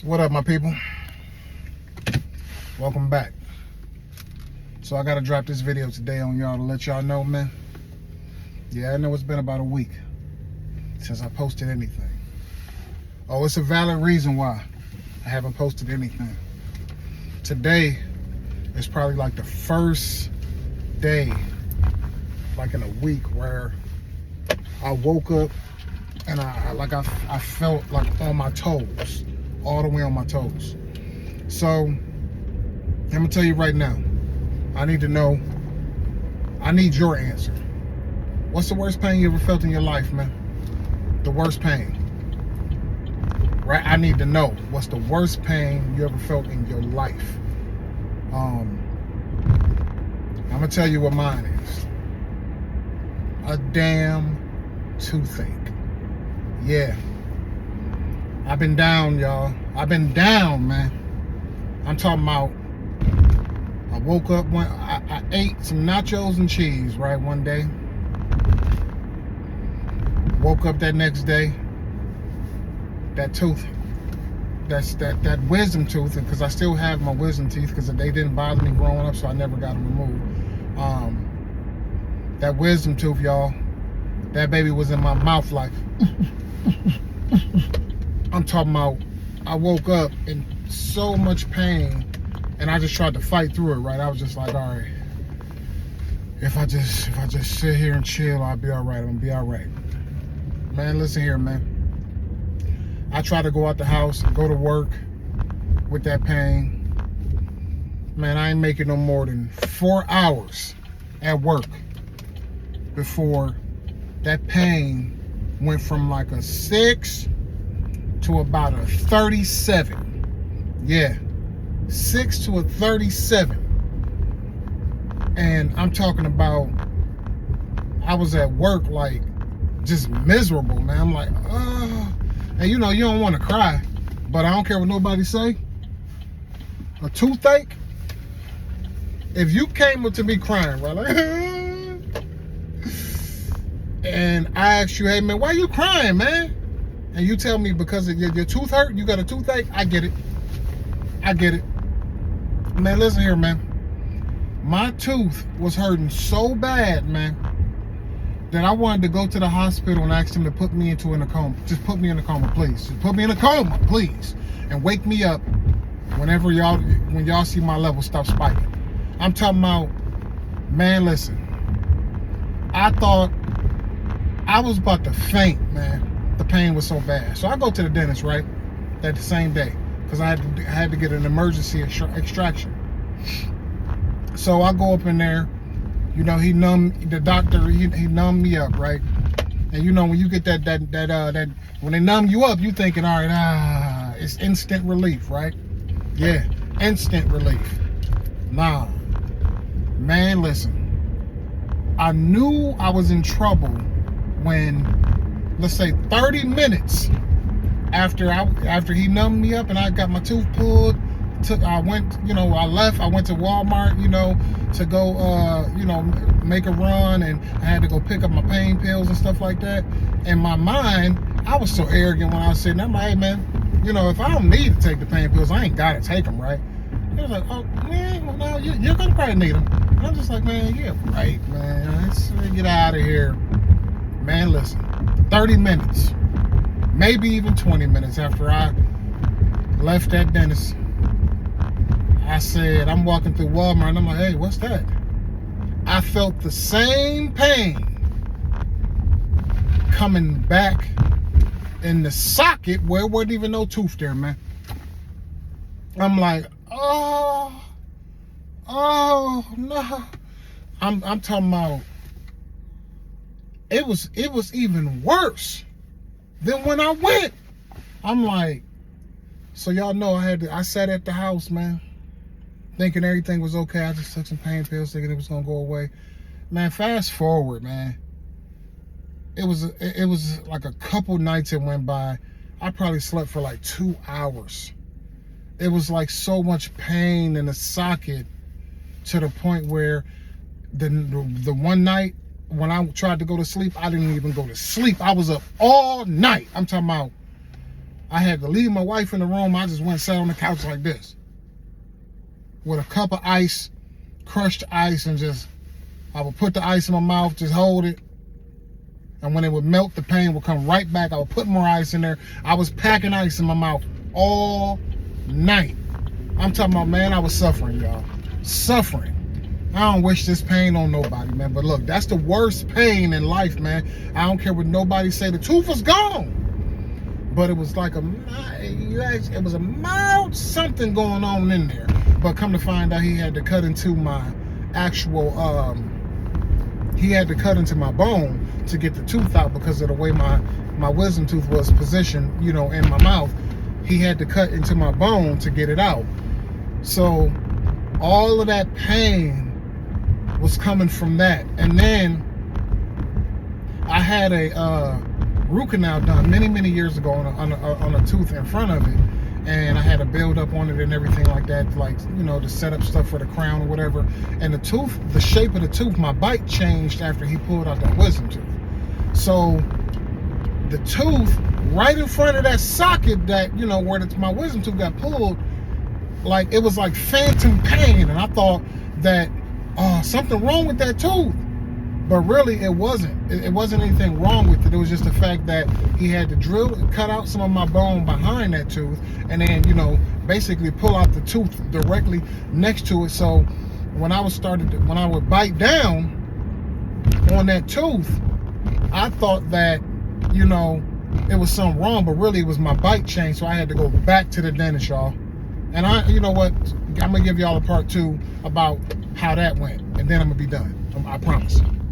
What up, my people? Welcome back. So I gotta drop this video today on y'all to let y'all know, man. Yeah, I know it's been about a week since I posted anything. Oh, it's a valid reason why I haven't posted anything. Today is probably like the first day, like in a week, where I woke up and I felt like on my toes, all the way on my toes. So I'm gonna tell you right now, I need your answer. What's the worst pain you ever felt in your life, man? The worst pain, right? I need to know what's the worst pain you ever felt in your life. I'm gonna tell you what mine is. A damn toothache. Yeah. I've been down, y'all. I've been down, man. I'm talking about, I woke up, I ate some nachos and cheese, right, one day. Woke up that next day, that tooth, that wisdom tooth, because I still have my wisdom teeth because they didn't bother me growing up, so I never got them removed. That wisdom tooth, y'all, that baby was in my mouth like, I'm talking about, I woke up in so much pain, and I just tried to fight through it, right? I was just like, all right, if I just sit here and chill, I'll be all right. I'm gonna be all right. Man, listen here, man. I try to go out the house and go to work with that pain. Man, I ain't making no more than 4 hours at work before that pain went from like a 6 to about a 37. Yeah, 6 to a 37. And I'm talking about, I was at work like just miserable, man. I'm like, and you know, you don't want to cry, but I don't care what nobody say. A toothache, if you came up to me crying, right, like, and I ask you, hey man, why you crying, man? And you tell me because of your tooth hurt, you got a toothache, I get it. I get it. Man, listen here, man. My tooth was hurting so bad, man, that I wanted to go to the hospital and ask them to put me into a coma. Just put me in a coma, please. Just put me in a coma, please. And wake me up when y'all see my level stop spiking. I'm talking about, man, listen. I thought I was about to faint, man. The pain was so bad. So I go to the dentist, right, that the same day, because I had to get an emergency extraction. So I go up in there, you know, the doctor numbed me up, right? And you know, when you get that when they numb you up, you thinking, all right, it's instant relief, right? Yeah, instant relief. Nah, man, listen. I knew I was in trouble when, let's say 30 minutes after he numbed me up and I got my tooth pulled, I went, you know, I went to Walmart, you know, to go, you know, make a run, and I had to go pick up my pain pills and stuff like that. In my mind, I was so arrogant when I was sitting there, I'm like, hey man, you know, if I don't need to take the pain pills, I ain't gotta take them, right? He was like, oh man, well no, you're gonna probably need them. And I'm just like, man, yeah, right, man, let's get out of here. Man, listen, 30 minutes, maybe even 20 minutes after I left that dentist, I said, I'm walking through Walmart and I'm like, hey, what's that? I felt the same pain coming back in the socket where it wasn't even no tooth there, man. I'm like, oh no. I'm talking about, it was even worse than when I went. I'm like, so y'all know I sat at the house, man, thinking everything was okay. I just took some pain pills thinking it was gonna go away. Man, fast forward, man. It was like a couple nights that went by. I probably slept for like 2 hours. It was like so much pain in the socket to the point where the one night when I tried to go to sleep, I didn't even go to sleep. I was up all night. I'm talking about I had to leave my wife in the room. I just went and sat on the couch like this with a cup of ice, crushed ice, and I would put the ice in my mouth, just hold it. And when it would melt, the pain would come right back. I would put more ice in there. I was packing ice in my mouth all night. I'm talking about, man, I was suffering, y'all. Suffering. I don't wish this pain on nobody, man. But look, that's the worst pain in life, man. I don't care what nobody say. The tooth was gone. But it was like it was a mild something going on in there. But come to find out, he had to cut into my actual, he had to cut into my bone to get the tooth out because of the way my wisdom tooth was positioned, you know, in my mouth. He had to cut into my bone to get it out. So all of that pain was coming from that. And then I had a root canal done many years ago on a tooth in front of it, and I had to build up on it and everything like that, like, you know, to set up stuff for the crown or whatever. And the tooth, the shape of the tooth, my bite changed after he pulled out that wisdom tooth. So the tooth right in front of that socket, that, you know, where my wisdom tooth got pulled, like, it was like phantom pain, and I thought that something wrong with that tooth. But really, it wasn't. It wasn't anything wrong with it. It was just the fact that he had to drill and cut out some of my bone behind that tooth, and then, you know, basically pull out the tooth directly next to it. So when I would bite down on that tooth, I thought that, you know, it was something wrong, but really it was my bite change. So I had to go back to the dentist, y'all. And you know what? I'm gonna give y'all a part 2 about how that went, and then I'm gonna be done. I promise.